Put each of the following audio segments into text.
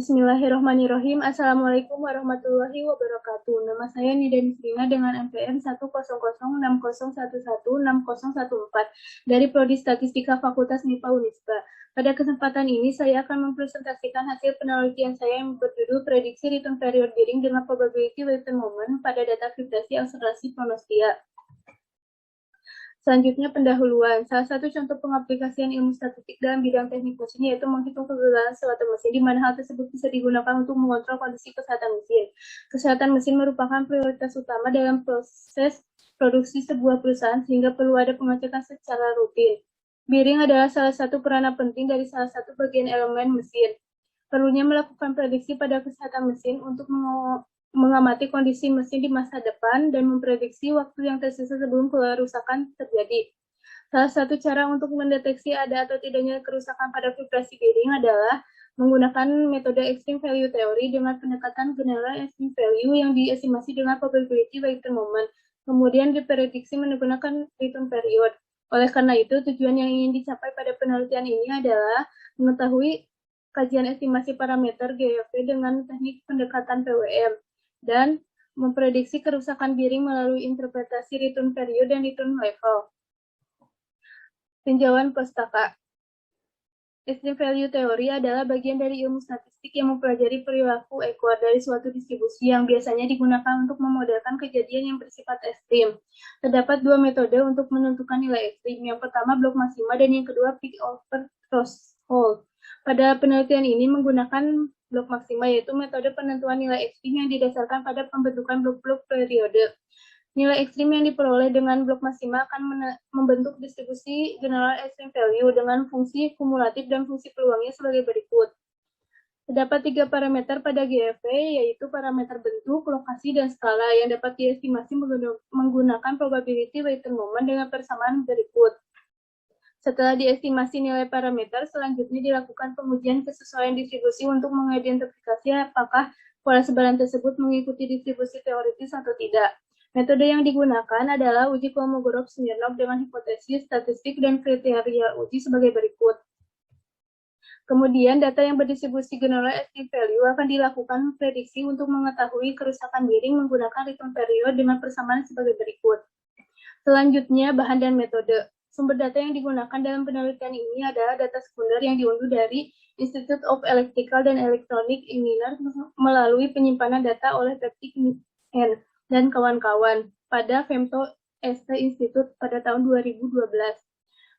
Bismillahirrahmanirrahim. Assalamualaikum warahmatullahi wabarakatuh. Nama saya Nida Nisrina dengan NPM 1006014 dari Prodi Statistika Fakultas MIPA Unisba. Pada kesempatan ini saya akan mempresentasikan hasil penelitian saya yang berjudul Prediksi Return Period Bidding dengan Probability Weighted Moment pada data vibrasi akselerasi pronostia. Selanjutnya pendahuluan. Salah satu contoh pengaplikasian ilmu statistik dalam bidang teknik mesin yaitu menghitung kegagalan suatu mesin, di mana hal tersebut bisa digunakan untuk mengontrol kondisi kesehatan mesin. Kesehatan mesin merupakan prioritas utama dalam proses produksi sebuah perusahaan sehingga perlu ada pengecekan secara rutin. Bearing adalah salah satu peranan penting dari salah satu bagian elemen mesin. Perlunya melakukan prediksi pada kesehatan mesin untuk mengamati kondisi mesin di masa depan dan memprediksi waktu yang tersisa sebelum kerusakan terjadi. Salah satu cara untuk mendeteksi ada atau tidaknya kerusakan pada vibrasi bearing adalah menggunakan metode extreme value theory dengan pendekatan general extreme value yang diestimasi dengan probability weighted moment, kemudian diprediksi menggunakan return period. Oleh karena itu, tujuan yang ingin dicapai pada penelitian ini adalah mengetahui kajian estimasi parameter GFV dengan teknik pendekatan PWM dan memprediksi kerusakan bearing melalui interpretasi return period dan return level. Tinjauan pustaka. Extreme value theory adalah bagian dari ilmu statistik yang mempelajari perilaku ekor dari suatu distribusi yang biasanya digunakan untuk memodelkan kejadian yang bersifat ekstrim. Terdapat dua metode untuk menentukan nilai ekstrim. Yang pertama blok maksima dan yang kedua peak over threshold. Pada penelitian ini menggunakan blok maksima, yaitu metode penentuan nilai ekstrim yang didasarkan pada pembentukan blok-blok periode. Nilai ekstrim yang diperoleh dengan blok maksima akan membentuk distribusi general extreme value dengan fungsi kumulatif dan fungsi peluangnya sebagai berikut. Terdapat 3 parameter pada GFV, yaitu parameter bentuk, lokasi, dan skala yang dapat diestimasi menggunakan probability weighted moment dengan persamaan berikut. Setelah diestimasi nilai parameter, selanjutnya dilakukan pengujian kesesuaian distribusi untuk mengidentifikasi apakah pola sebaran tersebut mengikuti distribusi teoritis atau tidak. Metode yang digunakan adalah uji Kolmogorov-Smirnov dengan hipotesis, statistik, dan kriteria uji sebagai berikut. Kemudian, data yang berdistribusi general extreme value akan dilakukan prediksi untuk mengetahui kerusakan bearing menggunakan return period dengan persamaan sebagai berikut. Selanjutnya, bahan dan metode. Sumber data yang digunakan dalam penelitian ini adalah data sekunder yang diunduh dari Institute of Electrical and Electronic Engineers melalui penyimpanan data oleh Patrick N. dan kawan-kawan pada Femto ST Institute pada tahun 2012.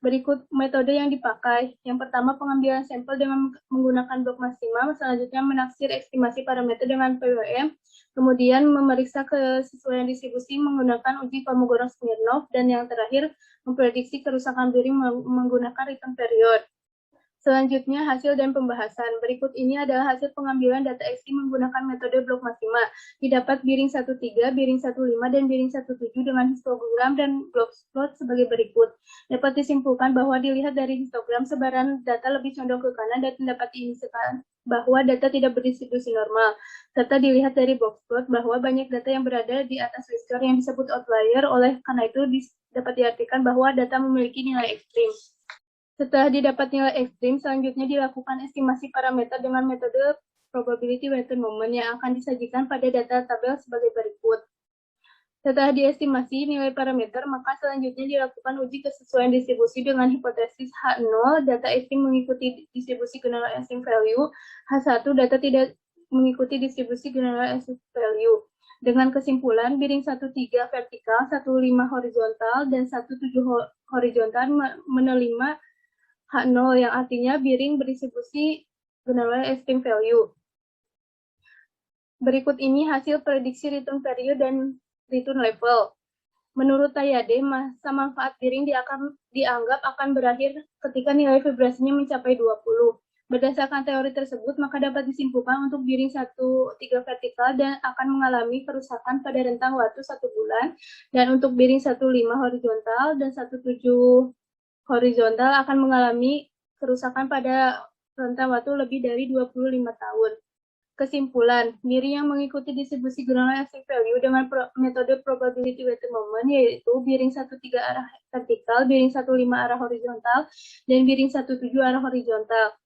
Berikut metode yang dipakai. Yang pertama, pengambilan sampel dengan menggunakan blok maksima, selanjutnya menaksir estimasi parameter dengan PWM, kemudian memeriksa kesesuaian distribusi menggunakan uji Kolmogorov-Smirnov, dan yang terakhir, memprediksi kerusakan bearing menggunakan return period. Selanjutnya, hasil dan pembahasan. Berikut ini adalah hasil pengambilan data ekstrim menggunakan metode blok maksima. Didapat bearing 13, bearing 15, dan bearing 17 dengan histogram dan block plot sebagai berikut. Dapat disimpulkan bahwa dilihat dari histogram, sebaran data lebih condong ke kanan dan dapat diindikasikan bahwa data tidak berdistribusi normal. Serta dilihat dari box plot bahwa banyak data yang berada di atas whisker yang disebut outlier, oleh karena itu dapat diartikan bahwa data memiliki nilai ekstrim. Setelah didapat nilai ekstrim, selanjutnya dilakukan estimasi parameter dengan metode probability weighted moment yang akan disajikan pada data tabel sebagai berikut. Setelah diestimasi nilai parameter, maka selanjutnya dilakukan uji kesesuaian distribusi dengan hipotesis H0, data ekstrim mengikuti distribusi general extreme value, H1, data tidak mengikuti distribusi general extreme value. Dengan kesimpulan, bearing 13 vertikal, 15 horizontal, dan 17 horizontal menerima H0 yang artinya bearing berdistribusi general extreme value. Berikut ini hasil prediksi return period dan return level. Menurut Tayade, masa manfaat bearing dianggap akan berakhir ketika nilai vibrasinya mencapai 20. Berdasarkan teori tersebut, maka dapat disimpulkan untuk bearing 13 vertikal dan akan mengalami kerusakan pada rentang waktu 1 bulan, dan untuk bearing 15 horizontal dan 17 horizontal akan mengalami kerusakan pada rentang waktu lebih dari 25 tahun. Kesimpulan, miring yang mengikuti distribusi gerakan active value dengan metode probability weighted moment yaitu miring 1,3 arah vertikal, miring 1,5 arah horizontal, dan miring 1,7 arah horizontal.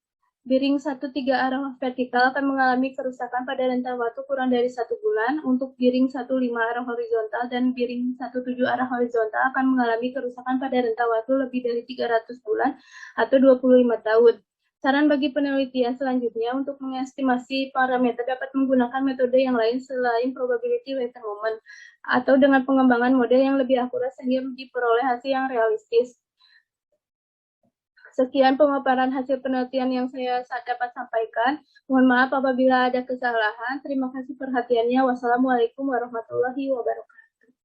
Miring 1,3 arah vertikal akan mengalami kerusakan pada rentang waktu kurang dari 1 bulan. Untuk miring 1,5 arah horizontal dan miring 1,7 arah horizontal akan mengalami kerusakan pada rentang waktu lebih dari 300 bulan atau 25 tahun. Saran bagi penelitian selanjutnya untuk mengestimasi parameter dapat menggunakan metode yang lain selain probability weighted moment atau dengan pengembangan model yang lebih akurat sehingga diperoleh hasil yang realistis. Sekian pemaparan hasil penelitian yang saya dapat sampaikan. Mohon maaf apabila ada kesalahan. Terima kasih perhatiannya. Wassalamualaikum warahmatullahi wabarakatuh.